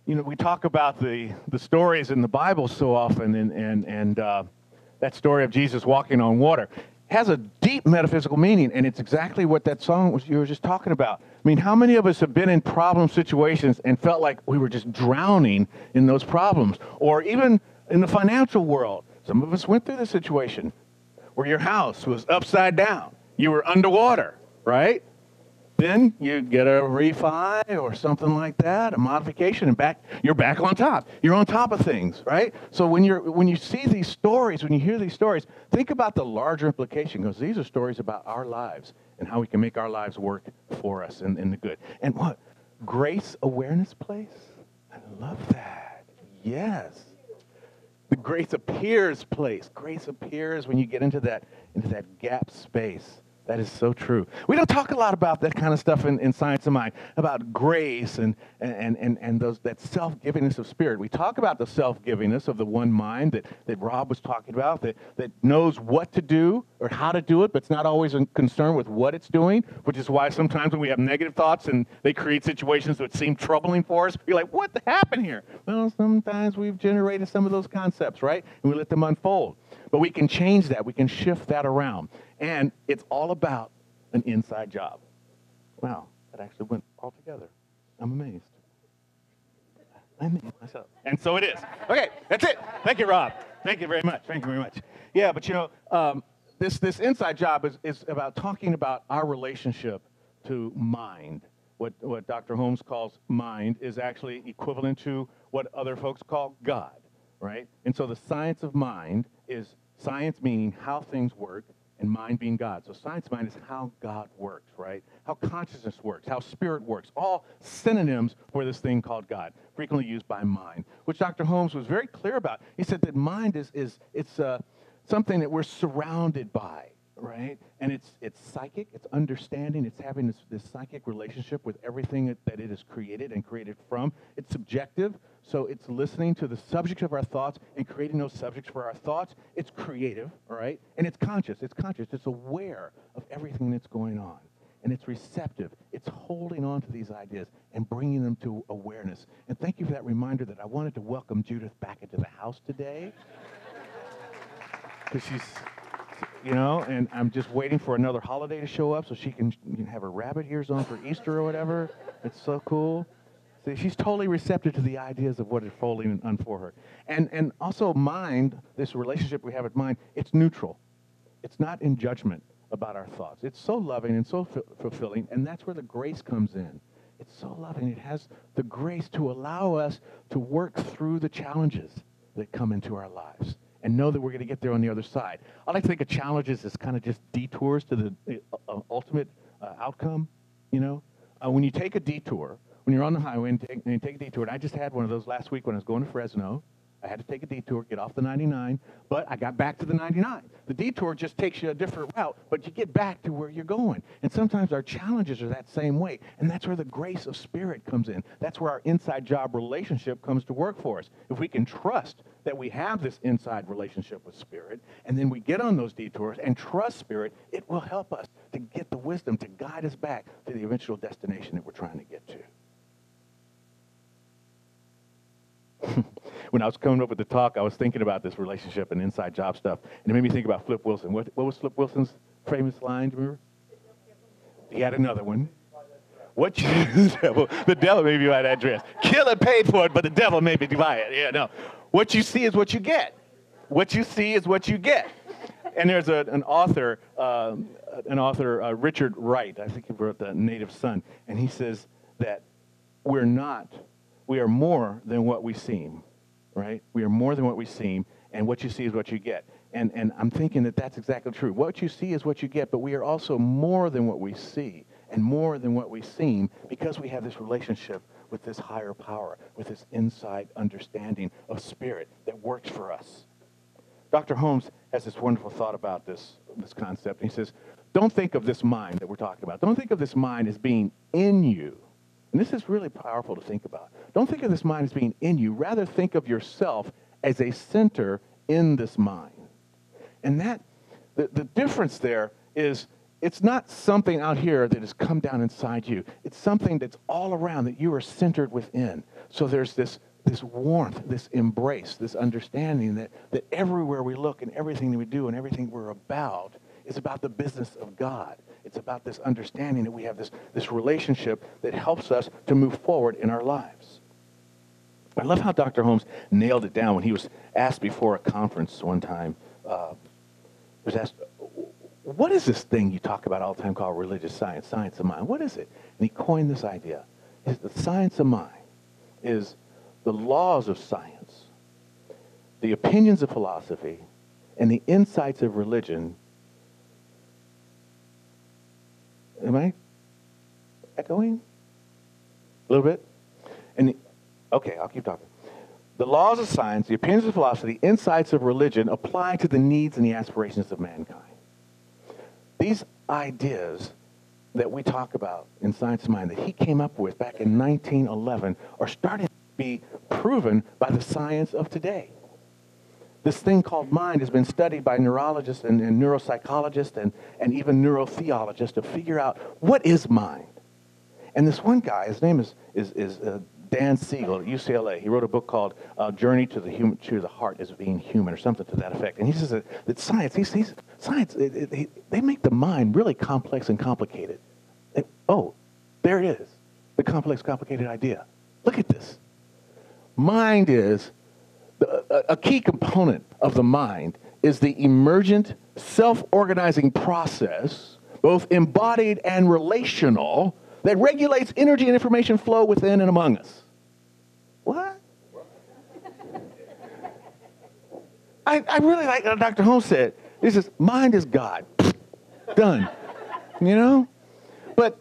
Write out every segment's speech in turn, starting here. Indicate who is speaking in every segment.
Speaker 1: we talk about the stories in the Bible so often, and that story of Jesus walking on water has a deep metaphysical meaning, and it's exactly what that song you were just talking about. I mean, how many of us have been in problem situations and felt like we were just drowning in those problems? Or even in the financial world, some of us went through this situation where your house was upside down. You were underwater, right? Then you get a refi or something like that, a modification, and you're back on top. You're on top of things, right? So when you see these stories, when you hear these stories, think about the larger implication, because these are stories about our lives and how we can make our lives work for us in the good. And what? Grace awareness place? I love that. Yes. The grace appears place. Grace appears when you get into that gap space. That is so true. We don't talk a lot about that kind of stuff in Science of Mind, about grace and that self-givingness of spirit. We talk about the self-givingness of the one mind that Rob was talking about, that knows what to do or how to do it, but it's not always concerned with what it's doing, which is why sometimes when we have negative thoughts and they create situations that seem troubling for us, we're like, what happened here? Well, sometimes we've generated some of those concepts, right? And we let them unfold. But we can change that. We can shift that around. And it's all about an inside job. Wow, that actually went all together. I'm amazed. I amazed myself. And so it is. Okay, that's it. Thank you, Rob. Thank you very much. Thank you very much. Yeah, but this inside job is about talking about our relationship to mind. What Dr. Holmes calls mind is actually equivalent to what other folks call God, right? And so the science of mind is science meaning how things work, and mind being God. So science of mind is how God works, right? How consciousness works, how spirit works, all synonyms for this thing called God, frequently used by mind, which Dr. Holmes was very clear about. He said that mind is something that we're surrounded by, right? And it's psychic, it's understanding, it's having this psychic relationship with everything that it is created and created from. It's subjective, so it's listening to the subject of our thoughts and creating those subjects for our thoughts. It's creative, all right? And it's conscious, it's aware of everything that's going on. And it's receptive, it's holding on to these ideas and bringing them to awareness. And thank you for that reminder that I wanted to welcome Judith back into the house today. Because she's, and I'm just waiting for another holiday to show up so she can have her rabbit ears on for Easter or whatever. It's so cool. See, she's totally receptive to the ideas of what is folding on for her. And also mind, this relationship we have with mind, it's neutral. It's not in judgment about our thoughts. It's so loving and so fulfilling, and that's where the grace comes in. It's so loving. It has the grace to allow us to work through the challenges that come into our lives and know that we're going to get there on the other side. I like to think of challenges as kind of just detours to the ultimate outcome, When you take a detour, when you're on the highway and you take a detour, and I just had one of those last week when I was going to Fresno. I had to take a detour, get off the 99, but I got back to the 99. The detour just takes you a different route, but you get back to where you're going. And sometimes our challenges are that same way, and that's where the grace of spirit comes in. That's where our inside job relationship comes to work for us. If we can trust that we have this inside relationship with spirit, and then we get on those detours and trust spirit, it will help us to get the wisdom to guide us back to the eventual destination that we're trying to get to. When I was coming up with the talk, I was thinking about this relationship and inside job stuff, and it made me think about Flip Wilson. What was Flip Wilson's famous line, do you remember? He had another one. What you the devil made me buy that dress. Killer paid for it, but the devil made me buy it. Yeah, no. What you see is what you get. What you see is what you get. And there's an author, Richard Wright, I think he wrote The Native Son, and he says that we are more than what we seem, right? We are more than what we seem, and what you see is what you get. And I'm thinking that that's exactly true. What you see is what you get, but we are also more than what we see and more than what we seem because we have this relationship with this higher power, with this inside understanding of spirit that works for us. Dr. Holmes has this wonderful thought about this concept. He says, don't think of this mind that we're talking about. Don't think of this mind as being in you. And this is really powerful to think about. Don't think of this mind as being in you. Rather, think of yourself as a center in this mind. And that, the difference there is it's not something out here that has come down inside you. It's something that's all around that you are centered within. So there's this warmth, this embrace, this understanding that everywhere we look and everything that we do and everything we're about is about the business of God. It's about this understanding that we have this relationship that helps us to move forward in our lives. I love how Dr. Holmes nailed it down when he was asked before a conference one time. He was asked, what is this thing you talk about all the time called religious science, science of mind? What is it? And he coined this idea. He said, the science of mind is the laws of science, the opinions of philosophy, and the insights of religion. Am I echoing? A little bit? Okay, I'll keep talking. The laws of science, the opinions of philosophy, the insights of religion apply to the needs and the aspirations of mankind. These ideas that we talk about in Science of Mind that he came up with back in 1911 are starting to be proven by the science of today. This thing called mind has been studied by neurologists and neuropsychologists and even neurotheologists to figure out what is mind. And this one guy, his name is Dan Siegel at UCLA. He wrote a book called Journey to the Heart as Being Human, or something to that effect. And he says that science, they make the mind really complex and complicated. There it is, the complex, complicated idea. Look at this. Mind is, a key component of the mind is the emergent, self-organizing process, both embodied and relational, that regulates energy and information flow within and among us. What? I really like what Dr. Holmes said. He says, mind is God. Done. You know? But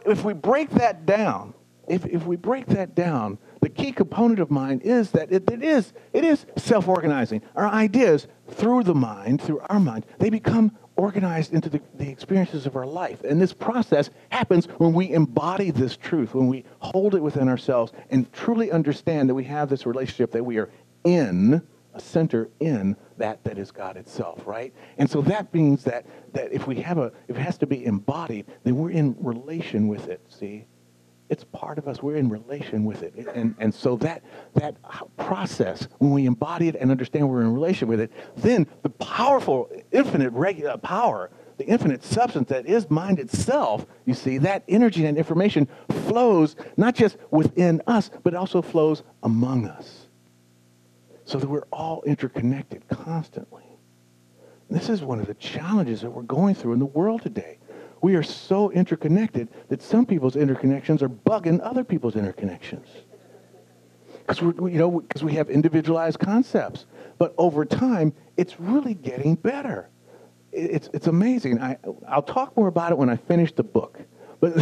Speaker 1: if we break that down, if we break that down, the key component of mind is that it is self-organizing. Our ideas, through the mind, through our mind, they become organized into the experiences of our life. And this process happens when we embody this truth, when we hold it within ourselves and truly understand that we have this relationship, that we are in a center in that is God itself, right? And so that means that if it has to be embodied, then we're in relation with it, see? It's part of us. We're in relation with it. And so that process, when we embody it and understand we're in relation with it, then the powerful, infinite power, the infinite substance that is mind itself, you see, that energy and information flows not just within us, but also flows among us. So that we're all interconnected constantly. This is one of the challenges that we're going through in the world today. We are so interconnected that some people's interconnections are bugging other people's interconnections. Because we have individualized concepts. But over time, it's really getting better. It's amazing. I'll talk more about it when I finish the book. But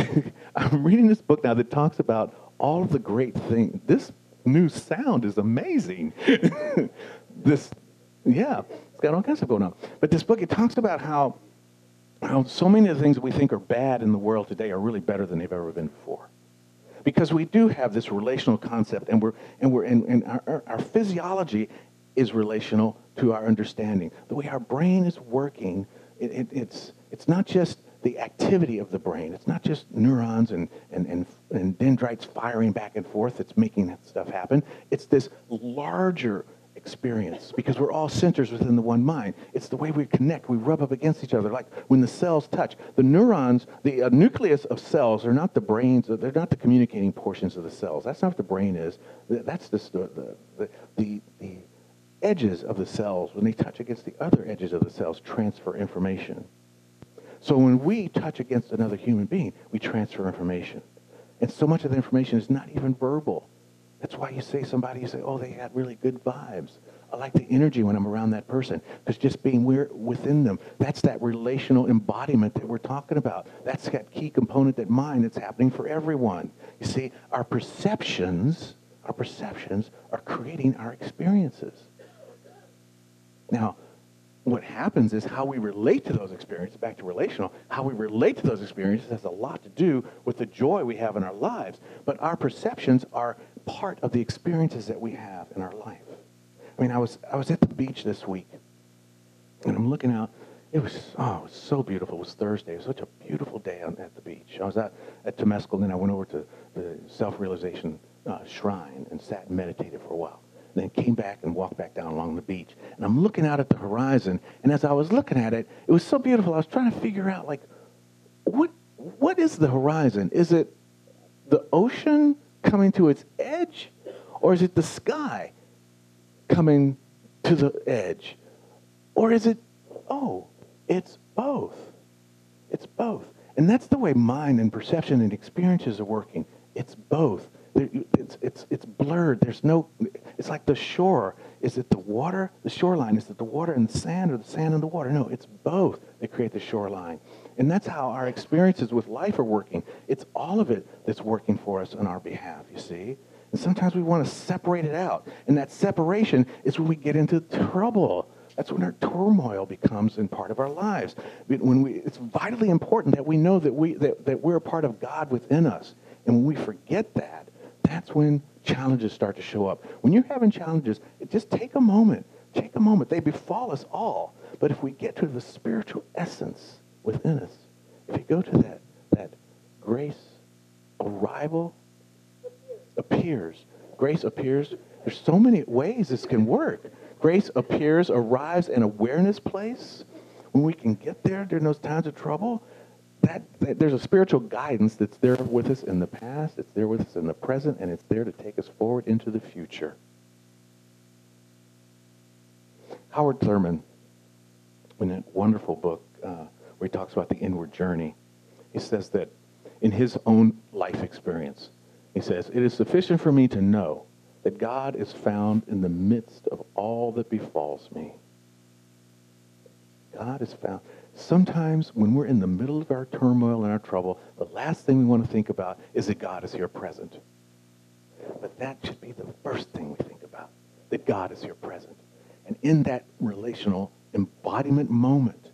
Speaker 1: I'm reading this book now that talks about all of the great things. This new sound is amazing. It's got all kinds of stuff going on. But this book, it talks about how so many of the things that we think are bad in the world today are really better than they've ever been before. Because we do have this relational concept, and our physiology is relational to our understanding. The way our brain is working, it's not just the activity of the brain. It's not just neurons and dendrites firing back and forth that's making that stuff happen. It's this larger experience, because we're all centers within the one mind. It's the way we connect. We rub up against each other, like when the cells touch. The neurons, the nucleus of cells are not the brains. They're not the communicating portions of the cells. That's not what the brain is. That's just the edges of the cells, when they touch against the other edges of the cells, transfer information. So when we touch against another human being, we transfer information. And so much of the information is not even verbal. That's why you say somebody, you say, oh, they had really good vibes. I like the energy when I'm around that person. Because just being within them, that's that relational embodiment that we're talking about. That's that key component, that mind, that's happening for everyone. You see, our perceptions are creating our experiences. Now, what happens is how we relate to those experiences, back to relational, how we relate to those experiences has a lot to do with the joy we have in our lives. But our perceptions are part of the experiences that we have in our life. I mean, I was at the beach this week, and I'm looking out. It was so beautiful. It was Thursday. It was such a beautiful day at the beach. I was at Temescal, and then I went over to the Self-Realization shrine and sat and meditated for a while. And then came back and walked back down along the beach. And I'm looking out at the horizon, and as I was looking at it, it was so beautiful. I was trying to figure out, like, what is the horizon? Is it the ocean coming to its edge, or is it the sky coming to the edge? Or is it, it's both. It's both. And that's the way mind and perception and experiences are working. It's both. It's blurred. It's like the shore. Is it the water, the shoreline? Is it the water and the sand, or the sand and the water? No, it's both that create the shoreline. And that's how our experiences with life are working. It's all of it that's working for us on our behalf, you see? And sometimes we want to separate it out. And that separation is when we get into trouble. That's when our turmoil becomes in part of our lives. It's vitally important that we know that we're a part of God within us. And when we forget that, that's when challenges start to show up. When you're having challenges, just take a moment. Take a moment. They befall us all. But if we get to the spiritual essence within us, if you go to that grace appears. Grace appears. There's so many ways this can work. Grace appears, arrives, an awareness place. When we can get there during those times of trouble, that there's a spiritual guidance that's there with us in the past, it's there with us in the present, and it's there to take us forward into the future. Howard Thurman, in that wonderful book where he talks about the inward journey, he says that in his own life experience, he says, "It is sufficient for me to know that God is found in the midst of all that befalls me." God is found. Sometimes when we're in the middle of our turmoil and our trouble, the last thing we want to think about is that God is here present. But that should be the first thing we think about, that God is here present. And in that relational embodiment moment,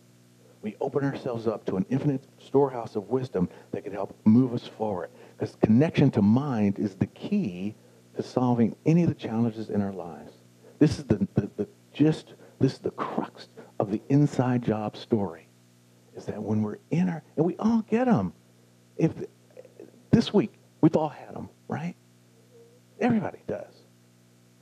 Speaker 1: we open ourselves up to an infinite storehouse of wisdom that can help move us forward. Because connection to mind is the key to solving any of the challenges in our lives. This is this is the crux of the inside job story, is that when we're in our, and we all get them. This week, we've all had them, right? Everybody does.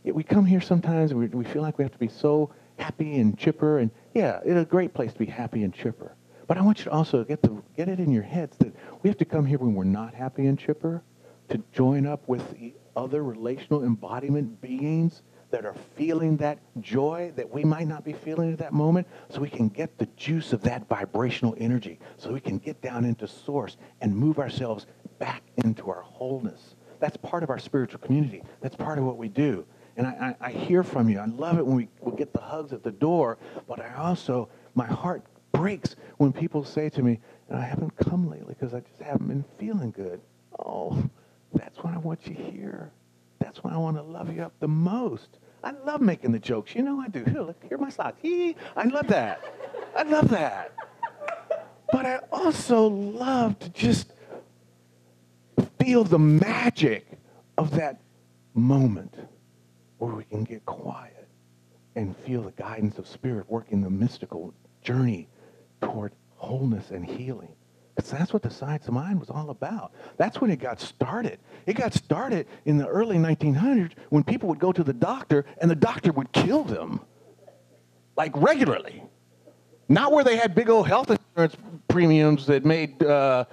Speaker 1: Yet we come here sometimes and we feel like we have to be so happy and chipper, and yeah, it's a great place to be happy and chipper. But I want you to also get it in your heads that we have to come here when we're not happy and chipper to join up with the other relational embodiment beings that are feeling that joy that we might not be feeling at that moment, so we can get the juice of that vibrational energy, so we can get down into source and move ourselves back into our wholeness. That's part of our spiritual community. That's part of what we do. And I hear from you. I love it when we get the hugs at the door, but my heart breaks when people say to me, "And I haven't come lately because I just haven't been feeling good." Oh, that's when I want you here. That's when I want to love you up the most. I love making the jokes. You know I do. Here, look, here are my socks. I love that. I love that. But I also love to just feel the magic of that moment where we can get quiet and feel the guidance of Spirit working the mystical journey toward wholeness and healing. Because that's what the science of mind was all about. That's when it got started. It got started in the early 1900s when people would go to the doctor and the doctor would kill them, like regularly. Not where they had big old health insurance premiums that made, the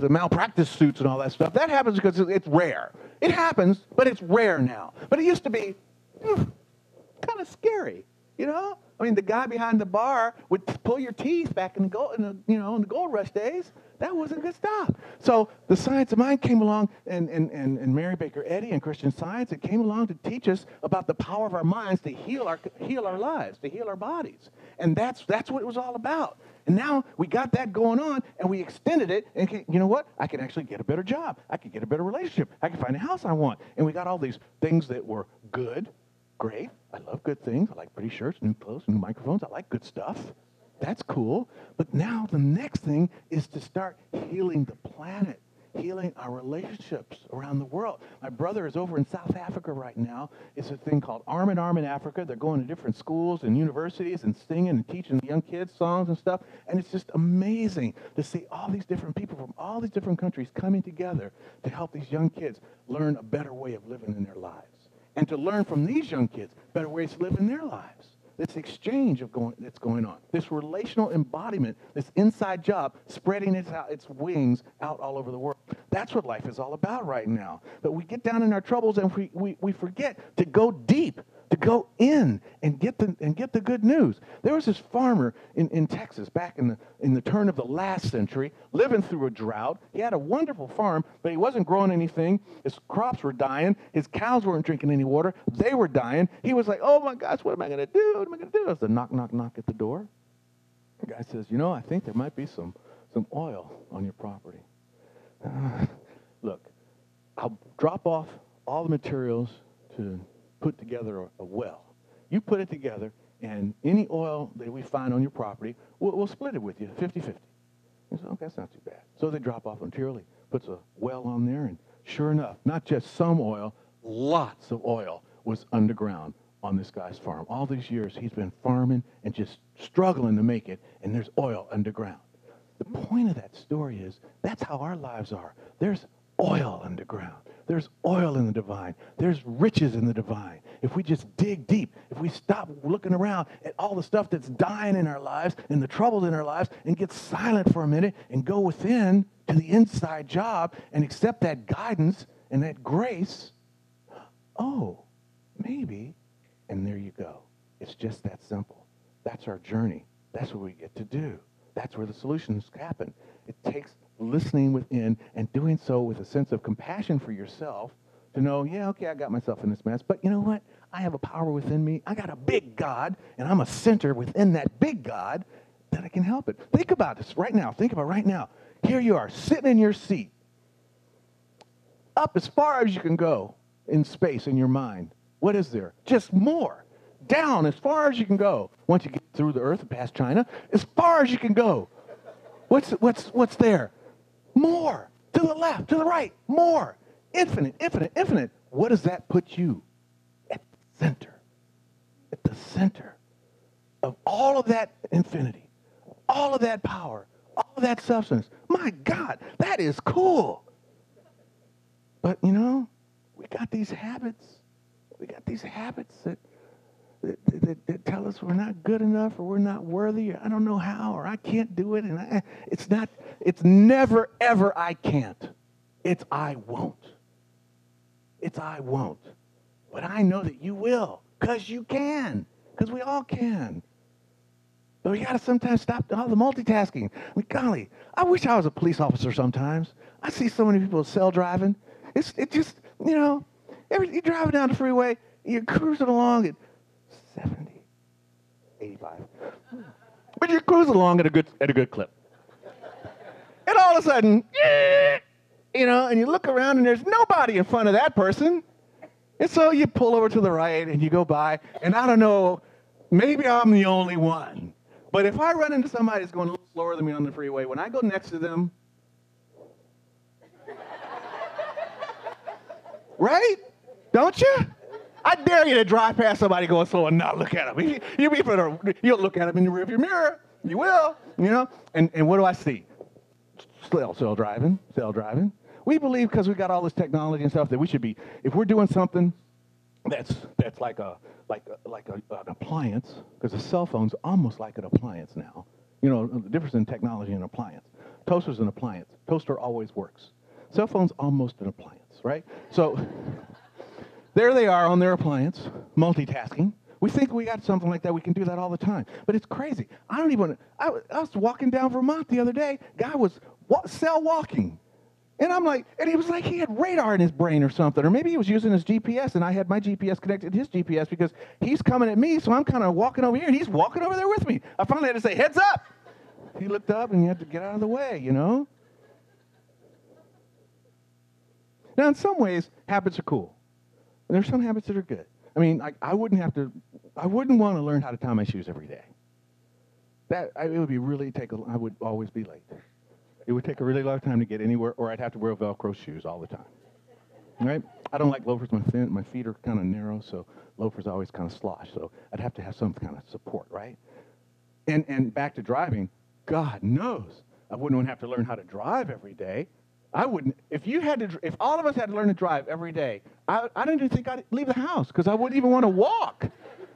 Speaker 1: malpractice suits and all that stuff. That happens because it's rare. It happens, but it's rare now. But it used to be kind of scary, you know? I mean, the guy behind the bar would pull your teeth back in the gold rush days. That wasn't good stuff. So the science of mind came along, and Mary Baker Eddy and Christian Science, it came along to teach us about the power of our minds to heal our lives, to heal our bodies. And that's what it was all about. And now we got that going on, and we extended it, and you know what? I can actually get a better job. I can get a better relationship. I can find a house I want. And we got all these things that were good, great. I love good things. I like pretty shirts, new clothes, new microphones. I like good stuff. That's cool. But now the next thing is to start healing the planet healing our relationships around the world. My brother is over in South Africa right now. It's a thing called Arm in Arm in Africa. They're going to different schools and universities and singing and teaching the young kids songs and stuff. And it's just amazing to see all these different people from all these different countries coming together to help these young kids learn a better way of living in their lives. And to learn from these young kids better ways to live in their lives. This exchange that's going on, this relational embodiment, this inside job spreading its wings out all over the world. That's what life is all about right now. But we get down in our troubles and we forget to go deep, to go in and get the good news. There was this farmer in Texas back in the turn of the last century, living through a drought. He had a wonderful farm, but he wasn't growing anything. His crops were dying. His cows weren't drinking any water. They were dying. He was like, oh my gosh, what am I going to do? What am I going to do? It was a knock, knock, knock at the door. The guy says, I think there might be some oil on your property. Look, I'll drop off all the materials to put together a well. You put it together, and any oil that we find on your property, we'll split it with you, 50-50. He said, okay, that's not too bad. So they drop off material. He puts a well on there, and sure enough, not just some oil, lots of oil was underground on this guy's farm. All these years, he's been farming and just struggling to make it, and there's oil underground. The point of that story is that's how our lives are. There's oil underground. There's oil in the divine. There's riches in the divine. If we just dig deep, if we stop looking around at all the stuff that's dying in our lives and the troubles in our lives and get silent for a minute and go within to the inside job and accept that guidance and that grace, maybe, and there you go. It's just that simple. That's our journey. That's what we get to do. That's where the solutions happen. It takes listening within and doing so with a sense of compassion for yourself to know, I got myself in this mess, but you know what? I have a power within me. I got a big God, and I'm a center within that big God that I can help it. Think about this right now. Think about right now. Here you are, sitting in your seat, up as far as you can go in space in your mind. What is there? Just more. Down as far as you can go. Once you get through the earth and past China, as far as you can go. What's there? More. To the left, to the right, more. Infinite, infinite, infinite. What does that put you? At the center. At the center of all of that infinity, all of that power, all of that substance. My God, that is cool. But, we got these habits. We got these habits that tell us we're not good enough or we're not worthy or I don't know how or I can't do it. And it's never, ever I can't. It's I won't. It's I won't. But I know that you will because you can, because we all can. But we got to sometimes stop all the multitasking. Golly, I wish I was a police officer sometimes. I see so many people self-driving. It just, you're driving down the freeway, you're cruising along at 70, 85. But you're cruising along at a good clip. And all of a sudden, and you look around and there's nobody in front of that person. And so you pull over to the right and you go by, and I don't know, maybe I'm the only one. But if I run into somebody that's going a little slower than me on the freeway, when I go next to them, right? Don't you? I dare you to drive past somebody going slow and not look at them. You'll look at them in the rearview mirror. You will, And what do I see? Still driving. We believe because we got all this technology and stuff that we should be, if we're doing something that's like an appliance, because a cell phone's almost like an appliance now. The difference in technology and appliance. Toaster's an appliance. Toaster always works. Cell phone's almost an appliance, right? So there they are on their appliance, multitasking. We think we got something like that. We can do that all the time. But it's crazy. I was walking down Vermont the other day. Guy was cell walking. And I'm like, and he was like, he had radar in his brain or something. Or maybe he was using his GPS, and I had my GPS connected to his GPS because he's coming at me, so I'm kind of walking over here, and he's walking over there with me. I finally had to say, heads up. He looked up, and he had to get out of the way, Now, in some ways, habits are cool. And there's some habits that are good. I mean, I wouldn't want to learn how to tie my shoes every day. It would be really I would always be late. It would take a really long time to get anywhere, or I'd have to wear Velcro shoes all the time. Right? I don't like loafers. My feet are kind of narrow, so loafers always kind of slosh. So I'd have to have some kind of support, right? And back to driving, God knows I wouldn't have to learn how to drive every day. I wouldn't. If all of us had to learn to drive every day, I don't even think I'd leave the house because I wouldn't even want to walk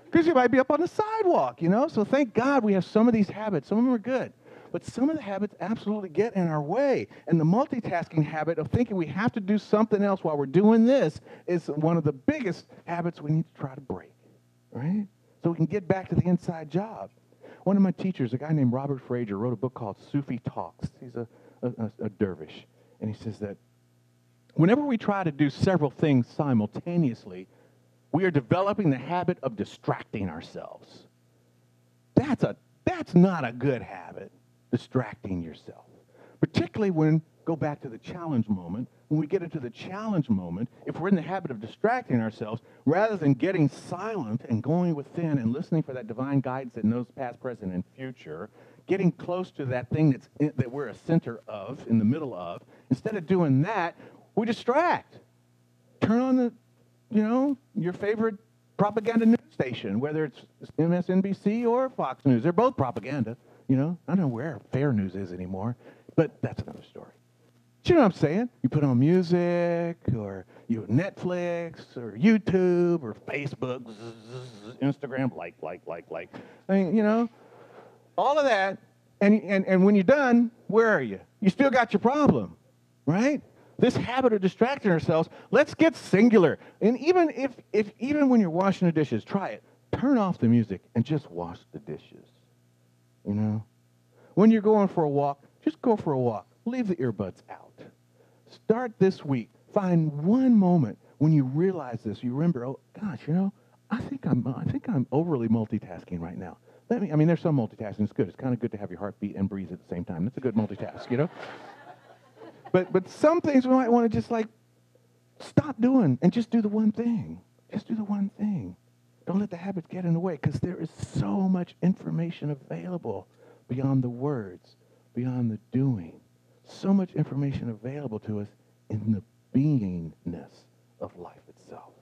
Speaker 1: because you might be up on the sidewalk, you know? So thank God we have some of these habits. Some of them are good. But some of the habits absolutely get in our way. And the multitasking habit of thinking we have to do something else while we're doing this is one of the biggest habits we need to try to break, right? So we can get back to the inside job. One of my teachers, a guy named Robert Frazier, wrote a book called Sufi Talks. He's a dervish. And he says that whenever we try to do several things simultaneously, we are developing the habit of distracting ourselves. That's not a good habit, distracting yourself. Particularly go back to the challenge moment. When we get into the challenge moment, if we're in the habit of distracting ourselves, rather than getting silent and going within and listening for that divine guidance that knows past, present, and future, getting close to that thing that we're a center of, in the middle of, instead of doing that, we distract. Turn on your favorite propaganda news station, whether it's MSNBC or Fox News. They're both propaganda. I don't know where fair news is anymore, but that's another story. Do you know what I'm saying? You put on music, or Netflix, or YouTube, or Facebook, Instagram, like. I mean, all of that, and when you're done, where are you? You still got your problem, right? This habit of distracting ourselves, let's get singular. And even when you're washing the dishes, try it. Turn off the music and just wash the dishes. When you're going for a walk, just go for a walk. Leave the earbuds out. Start this week. Find one moment when you realize this. You remember, oh gosh, I think I'm overly multitasking right now. There's some multitasking. It's good. It's kind of good to have your heart beat and breathe at the same time. That's a good multitask, But some things we might want to just stop doing and just do the one thing. Just do the one thing. Don't let the habit get in the way, because there is so much information available beyond the words, beyond the doing. So much information available to us in the beingness of life itself.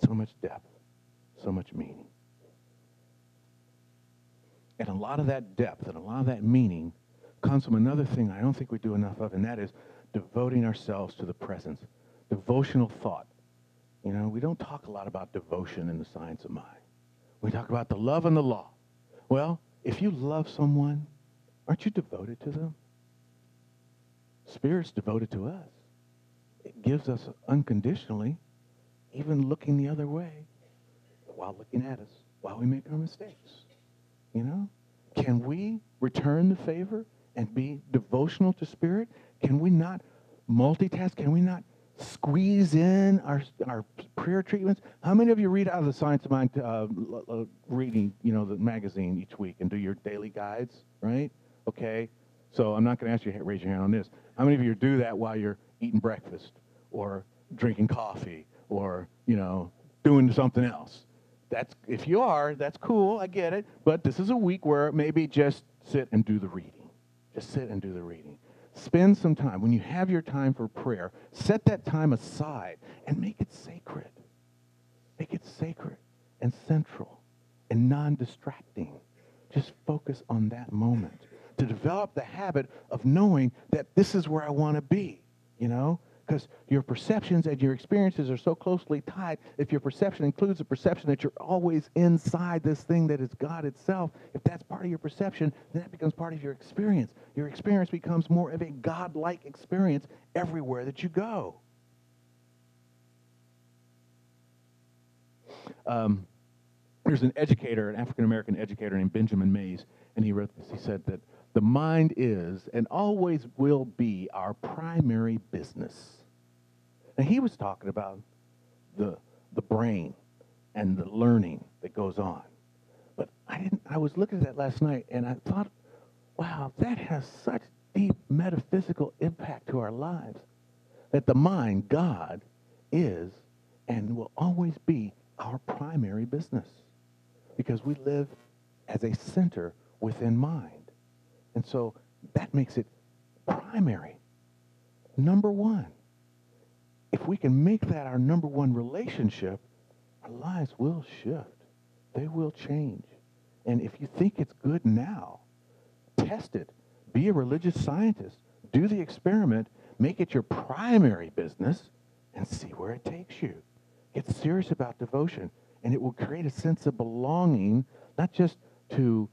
Speaker 1: So much depth, so much meaning. And a lot of that depth and a lot of that meaning comes from another thing I don't think we do enough of, and that is devoting ourselves to the presence. Devotional thought. We don't talk a lot about devotion in the science of mind. We talk about the love and the law. Well, if you love someone, aren't you devoted to them? Spirit's devoted to us. It gives us unconditionally, even looking the other way, while looking at us, while we make our mistakes. Can we return the favor and be devotional to Spirit? Can we not multitask? Can we not squeeze in our prayer treatments? How many of you read out of the Science of Mind reading, the magazine each week and do your daily guides, right? Okay. So I'm not going to ask you to raise your hand on this. How many of you do that while you're eating breakfast or drinking coffee or, doing something else? If you are, that's cool. I get it. But this is a week where maybe just sit and do the reading. Just sit and do the reading. Spend some time. When you have your time for prayer, set that time aside and make it sacred. Make it sacred and central and non-distracting. Just focus on that moment to develop the habit of knowing that this is where I want to be, because your perceptions and your experiences are so closely tied. If your perception includes the perception that you're always inside this thing that is God itself, if that's part of your perception, then that becomes part of your experience. Your experience becomes more of a God-like experience everywhere that you go. There's an African-American educator named Benjamin Mays, and he wrote this. He said that the mind is and always will be our primary business. And he was talking about the brain and the learning that goes on. But I was looking at that last night, and I thought, wow, that has such deep metaphysical impact to our lives, that the mind, God, is and will always be our primary business, because we live as a center within mind. And so that makes it primary. Number one. If we can make that our number one relationship, our lives will shift. They will change. And if you think it's good now, test it. Be a religious scientist. Do the experiment. Make it your primary business and see where it takes you. Get serious about devotion, and it will create a sense of belonging, not just to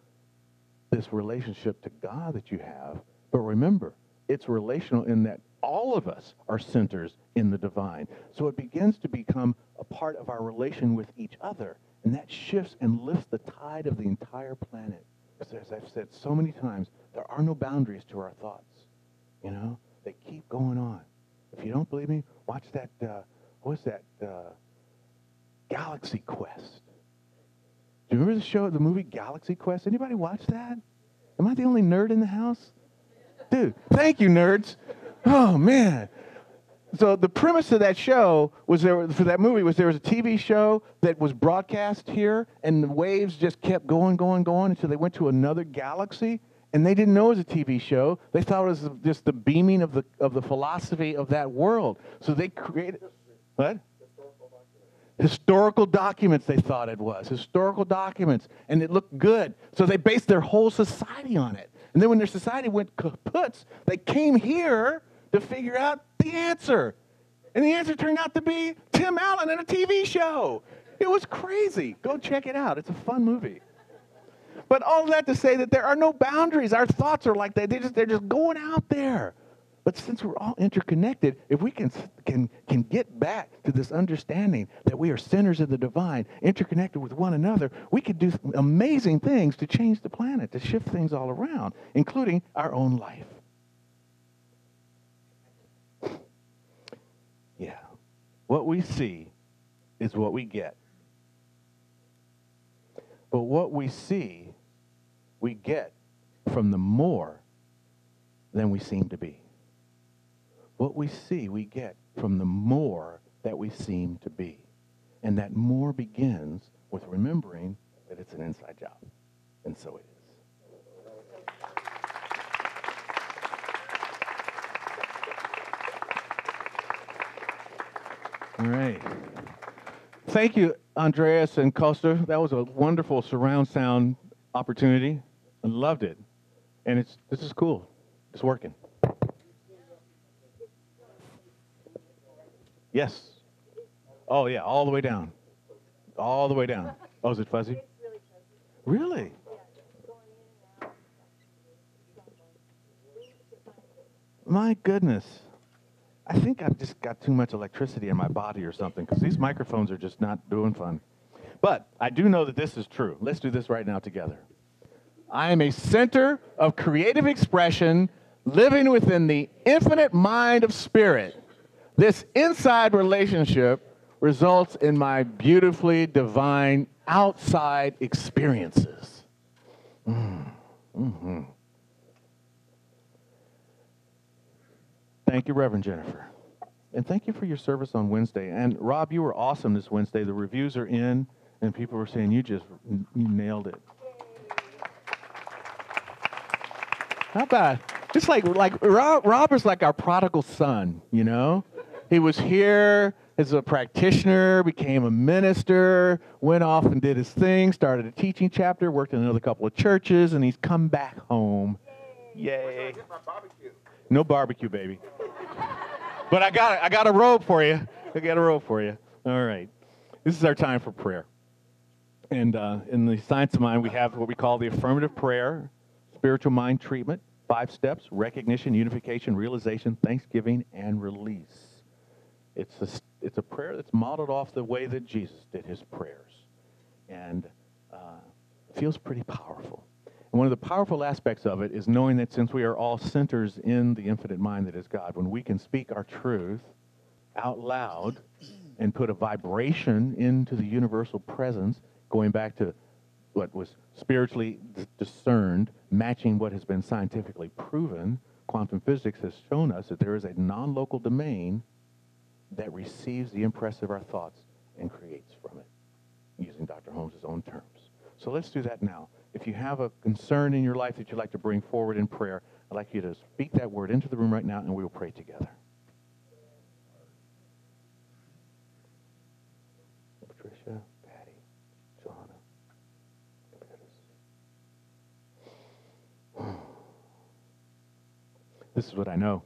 Speaker 1: this relationship to God that you have, but remember, it's relational in that all of us are centers in the divine. So it begins to become a part of our relation with each other, and that shifts and lifts the tide of the entire planet. Because as I've said so many times, there are no boundaries to our thoughts. You know, they keep going on. If you don't believe me, watch that, Galaxy Quest. Do you remember the movie Galaxy Quest? Anybody watch that? Am I the only nerd in the house? Dude, thank you, nerds. Oh, man. So the premise of that show was there was a TV show that was broadcast here, and the waves just kept going until they went to another galaxy, and they didn't know it was a TV show. They thought it was just the beaming of the philosophy of that world. So they created what? Historical documents, they thought it was. Historical documents. And it looked good. So they based their whole society on it. And then when their society went kaputs, they came here to figure out the answer. And the answer turned out to be Tim Allen in a TV show. It was crazy. Go check it out. It's a fun movie. But all that to say that there are no boundaries. Our thoughts are like that. They're just going out there. But since we're all interconnected, if we can get back to this understanding that we are sinners of the divine, interconnected with one another, we could do amazing things to change the planet, to shift things all around, including our own life. Yeah. What we see is what we get. But what we see, we get from the more than we seem to be. What we see, we get from the more that we seem to be. And that more begins with remembering that it's an inside job. And so it is. All right. Thank you, Andreas and Costa. That was a wonderful surround sound opportunity. I loved it. And this is cool. It's working. Yes. Oh, yeah, all the way down. All the way down. Oh, is it fuzzy? Really? My goodness. I think I've just got too much electricity in my body or something, because these microphones are just not doing fun. But I do know that this is true. Let's do this right now together. I am a center of creative expression living within the infinite mind of spirit. This inside relationship results in my beautifully divine outside experiences. Mm-hmm. Thank you, Reverend Jennifer. And thank you for your service on Wednesday. And Rob, you were awesome this Wednesday. The reviews are in, and people were saying you nailed it. How about, it's like Rob is like our prodigal son, you know? He was here as a practitioner, became a minister, went off and did his thing, started a teaching chapter, worked in another couple of churches, and he's come back home. Yay. No barbecue, baby. But I got a robe for you. I got a robe for you. All right. This is our time for prayer. And in the Science of Mind, we have what we call the affirmative prayer, spiritual mind treatment, 5 steps: recognition, unification, realization, thanksgiving, and release. It's a prayer that's modeled off the way that Jesus did his prayers. And it feels pretty powerful. And one of the powerful aspects of it is knowing that since we are all centers in the infinite mind that is God, when we can speak our truth out loud and put a vibration into the universal presence, going back to what was spiritually discerned, matching what has been scientifically proven, quantum physics has shown us that there is a non-local domain that receives the impress of our thoughts and creates from it, using Dr. Holmes' own terms. So let's do that now. If you have a concern in your life that you'd like to bring forward in prayer, I'd like you to speak that word into the room right now, and we will pray together. Patricia, Patty, Johanna, this is what I know.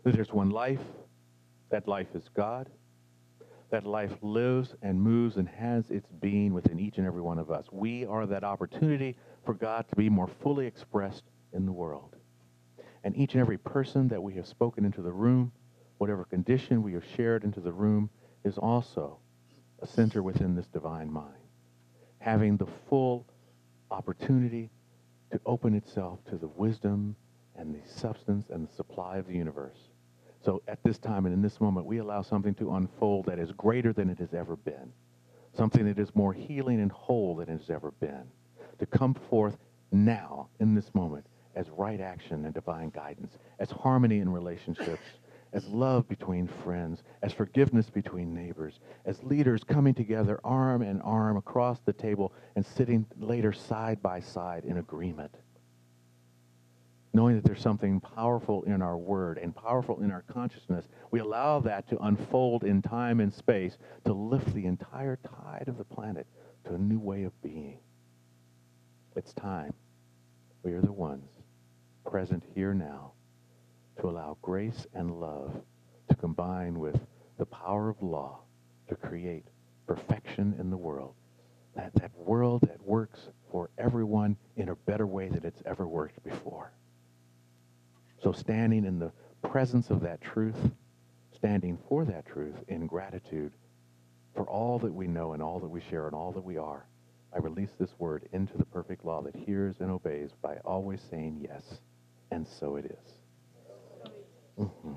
Speaker 1: That there's one life. That life is God. That life lives and moves and has its being within each and every one of us. We are that opportunity for God to be more fully expressed in the world. And each and every person that we have spoken into the room, whatever condition we have shared into the room, is also a center within this divine mind, having the full opportunity to open itself to the wisdom and the substance and the supply of the universe. So at this time and in this moment, we allow something to unfold that is greater than it has ever been, something that is more healing and whole than it has ever been, to come forth now in this moment as right action and divine guidance, as harmony in relationships, as love between friends, as forgiveness between neighbors, as leaders coming together arm in arm across the table and sitting later side by side in agreement. Knowing that there's something powerful in our word and powerful in our consciousness, we allow that to unfold in time and space to lift the entire tide of the planet to a new way of being. It's time. We are the ones present here now to allow grace and love to combine with the power of law to create perfection in the world. That world that works for everyone in a better way than it's ever worked before. So standing in the presence of that truth, standing for that truth in gratitude for all that we know and all that we share and all that we are, I release this word into the perfect law that hears and obeys by always saying yes, and so it is. Mm-hmm.